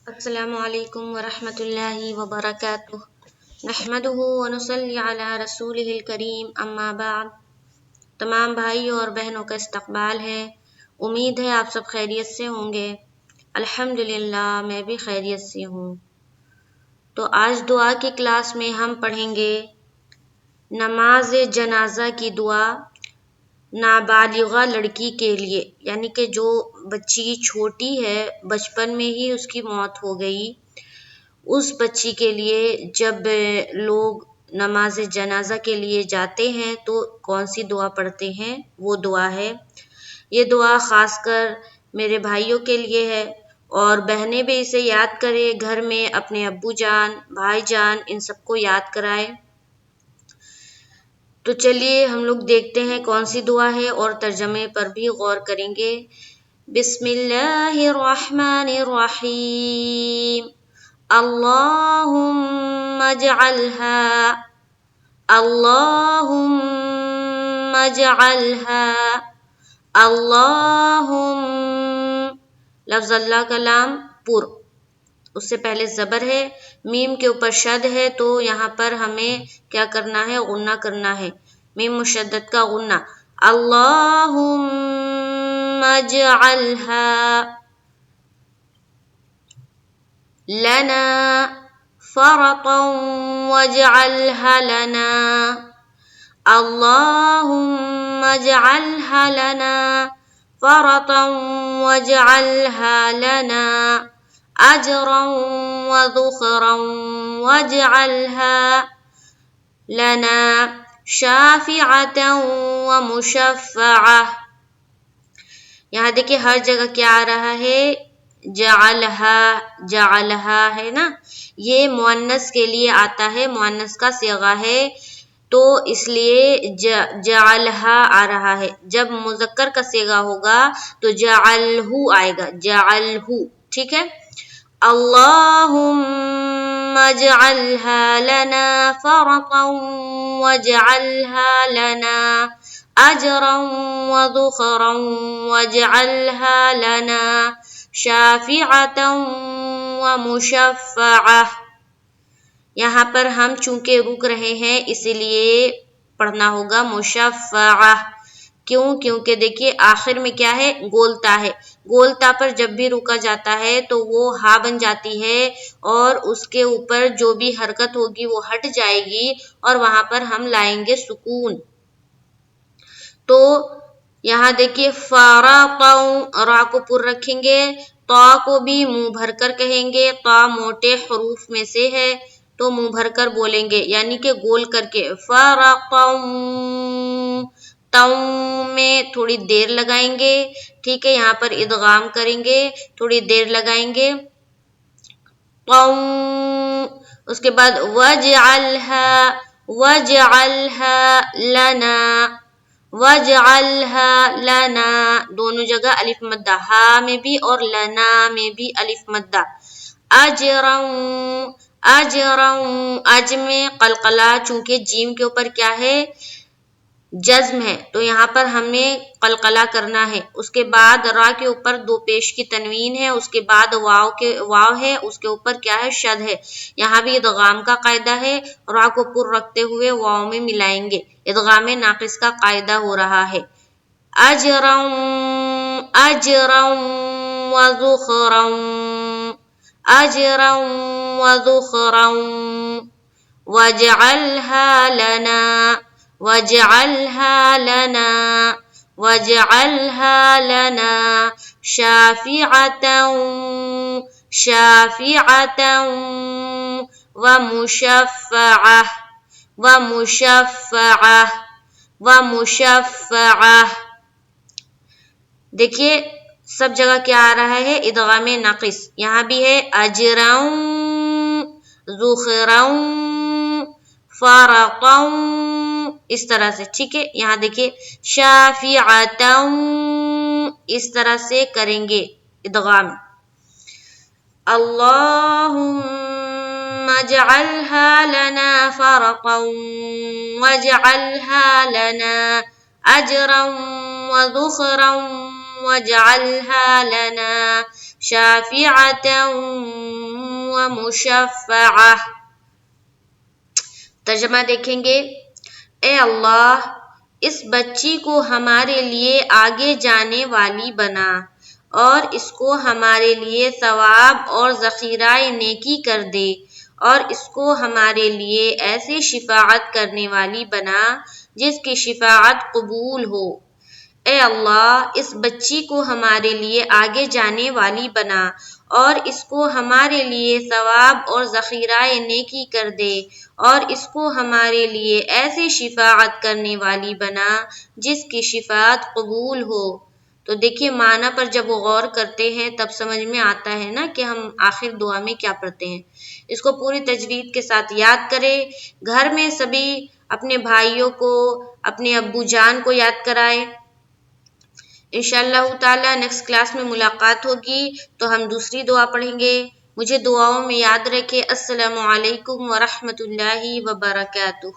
السلام علیکم ورحمۃ اللہ وبرکاتہ نحمدہ ونصلی علی رسولہ الکریم اما بعد۔ تمام بھائیوں اور بہنوں کا استقبال ہے۔ امید ہے آپ سب خیریت سے ہوں گے۔ الحمدللہ میں بھی خیریت سے ہوں۔ تو آج دعا کی کلاس میں ہم پڑھیں گے نماز جنازہ کی دعا نابالغہ لڑکی کے لیے، یعنی کہ جو بچی چھوٹی ہے، بچپن میں ہی اس کی موت ہو گئی، اس بچی کے لیے جب لوگ نماز جنازہ کے لیے جاتے ہیں تو کون سی دعا پڑھتے ہیں، وہ دعا ہے۔ یہ دعا خاص کر میرے بھائیوں کے لیے ہے، اور بہنیں بھی اسے یاد کرے، گھر میں اپنے ابو جان، بھائی جان، ان سب کو یاد کرائے۔ تو چلیے ہم لوگ دیکھتے ہیں کون سی دعا ہے اور ترجمے پر بھی غور کریں گے۔ بسم اللہ الرحمن الرحیم۔ اللہم اجعلها اللہم اجعلها اللہم، لفظ اللہ کا لام پر، اس سے پہلے زبر ہے، میم کے اوپر شد ہے، تو یہاں پر ہمیں کیا کرنا ہے؟ غنہ کرنا ہے، میم مشدد کا غنہ۔ اللہم اجعلها لنا فرطا واجعلها لنا اللہم اجعلها لنا فرطا واجعلها لنا اجرا وذخرا واجعلها لنا شافعة ومشفعة۔ یہاں دیکھیں ہر جگہ کیا آ رہا ہے؟ جعلها ہے نا، یہ مؤنث کے لیے آتا ہے، مؤنث کا صیغہ ہے، تو اس لیے جعلها آ رہا ہے۔ جب مذکر کا صیغہ ہوگا تو جعلہ آئے گا، جعلہ، ٹھیک ہے۔ اللہم اجعلها لنا فرطا واجعلها لنا اجرا وذخرا واجعلها لنا شافعة ومشفعة۔ یہاں پر ہم چونکہ رک رہے ہیں اسی لیے پڑھنا ہوگا مشفعة۔ کیوں؟ کیونکہ دیکھیے آخر میں کیا ہے؟ گولتا ہے، گولتا پر جب بھی رکا جاتا ہے تو وہ ہا بن جاتی ہے، اور اس کے اوپر جو بھی حرکت ہوگی وہ ہٹ جائے گی، اور وہاں پر ہم لائیں گے سکون۔ تو یہاں دیکھیے فرطا، را کو پر رکھیں گے، تا کو بھی منہ بھر کر کہیں گے، تا موٹے حروف میں سے ہے تو منہ بھر کر بولیں گے، یعنی کہ گول کر کے فرطا، تاؤں میں تھوڑی دیر لگائیں گے، ٹھیک ہے، یہاں پر ادغام کریں گے، تھوڑی دیر لگائیں گے، اس کے بعد وجعلها لنا، وجعلها لنا، دونوں جگہ الف مدہ، ہا میں بھی اور لنا میں بھی الف مدہ۔ اجرا، اجرا، اج میں قلقلہ، چونکہ جیم کے اوپر کیا ہے؟ جزم ہے، تو یہاں پر ہمیں قلقلہ کرنا ہے۔ اس کے بعد را کے اوپر دو پیش کی تنوین ہے، اس کے بعد واو ہے، اس کے اوپر کیا ہے؟ شد ہے۔ یہاں بھی ادغام کا قاعدہ ہے، را کو پر رکھتے ہوئے واو میں ملائیں گے، ادغام ناقص کا قاعدہ ہو رہا ہے۔ اجرا، اجرا وذخرا، اجرا وذخرا واجعلها لنا، واجعلها لنا، واجعلها لنا شافعة، شافعة ومشفعة، ومشفعة، ومشفعة۔ دیکھیے سب جگہ کیا آ رہا ہے؟ ادغام ناقص، یہاں بھی ہے اجرا، ذخرا، فرطا، اس طرح سے، ٹھیک ہے۔ یہاں دیکھیے شافعة، اس طرح سے کریں گے ادغام۔ اللہم اجعلها لنا فرطا واجعلها لنا اجرا وذخرا واجعلها لنا شافعة ومشفعة۔ ترجمہ دیکھیں گے، اے اللہ اس بچی کو ہمارے لیے آگے جانے والی بنا اور اس کو ہمارے لیے ثواب اور ذخیرہ نیکی کر دے، اور اس کو ہمارے لیے ایسے شفاعت کرنے والی بنا جس کی شفاعت قبول ہو۔ اے اللہ اس بچی کو ہمارے لیے آگے جانے والی بنا اور اس کو ہمارے لیے ثواب اور ذخیرہ نیکی کر دے، اور اس کو ہمارے لیے ایسے شفاعت کرنے والی بنا جس کی شفاعت قبول ہو۔ تو دیکھیے معنی پر جب وہ غور کرتے ہیں تب سمجھ میں آتا ہے نا کہ ہم آخر دعا میں کیا پڑھتے ہیں۔ اس کو پوری تجوید کے ساتھ یاد کرے، گھر میں سبھی اپنے بھائیوں کو، اپنے ابو جان کو یاد کرائے۔ انشاءاللہ تعالی نیکسٹ کلاس میں ملاقات ہوگی تو ہم دوسری دعا پڑھیں گے۔ مجھے دعاؤں میں یاد رکھے۔ السلام علیکم ورحمۃ اللہ وبرکاتہ۔